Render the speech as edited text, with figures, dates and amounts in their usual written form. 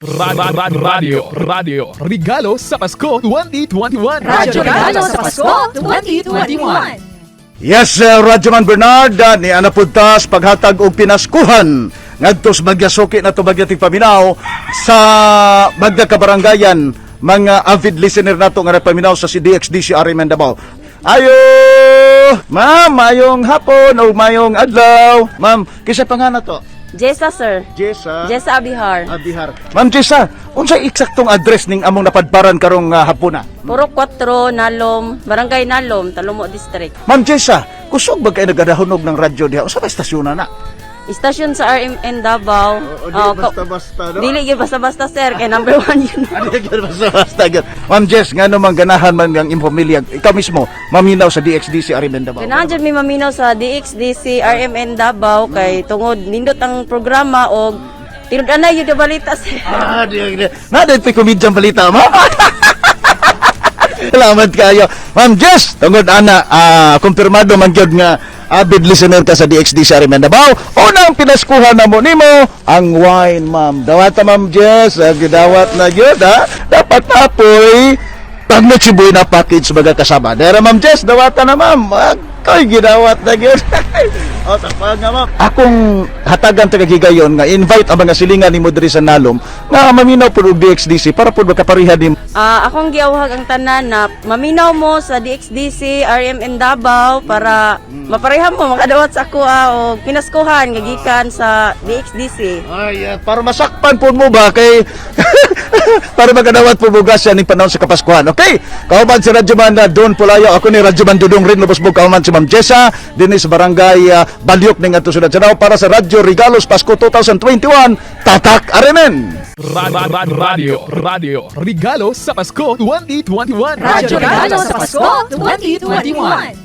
Radio Regalo sa Pasko 2021. Radyo Regalo sa Pasko 2021. Yes, Radyo Man Bernard, ni Anapuntas paghatag og pinaskuhan ngadto sa Magyasuki na to Bagyating Paminaw sa Magda Kabarangayan, mga avid listener nato nga nagpaminaw sa CDXDC RMN Davao. Ayo, ma'am, mayong hapon o mayong adlaw. Ma'am, kisa pa nga na to? Jessa, sir. Jessa. Jessa Abihar. Abihar. Ma'am Jessa, unsay eksaktong address ning among napadparan karong hapuna? Puro 4, Nalom, Barangay Nalom, Talomo District. Ma'am Jessa, kusog ba kayo nagadahunog ng radyo diha? Unsa ba istasyon na? Istasyon sa RMN Davao. Basta-basta, no? Dili gyud basta-basta, sir, kay number 1 yun. Ano yan, basta-basta yan. Ma'am Jess, nga naman ganahan man ng impamilya, ikaw mismo, maminaw sa DXDC RMN Davao. Ganahan jud mi maminaw sa DXDC RMN Davao kay tungod nindot ang programa og tinud-anay yun yung balita, sir. Nadit pa komedyang balita, ma'am. Salamat kayo. Ma'am Jess, tungod ana, kumpirmado man gyud nga avid listener ka sa DXDC RMN Davao. Unang pinaskuhan na mo nimo ang wine, ma'am. Dawat ma'am Jess, gidawat na gyud ha. Dapat apoy pag natsiboy na package baga kasama. Dera ma'am Jess, dawata na ma'am. Koy gidawat na gyud. O tapag nga ma'am. Akong hatagan tagagigayon nga invite ang mga silingan nimo diri sa Nalom nga maminaw pud og DXDC para pud makapariha nimo. Akong giawhag ang tanan na maminaw mo sa DXDC RMN Davao para mapareham mo makadawat sa ako o pinaskuhan nga gikan sa DXDC. Ay, para masakpan po mo ba kay para makadawat po bugas yan ng panahon sa Kapaskuhan. Okay? Kauban si Radyoman na Don Pulayo. Ako ni Radyoman Dudong rin. Lubos-bog kauman si Ma'am Jessa. Dinis Barangay Balyok ng ato sunod. Sanaw para sa Radyo Regalos Pasko 2021. Tatak Arimen! Radio Regalo sa Pasko 2021. Radyo Regalo sa Pasko 2021.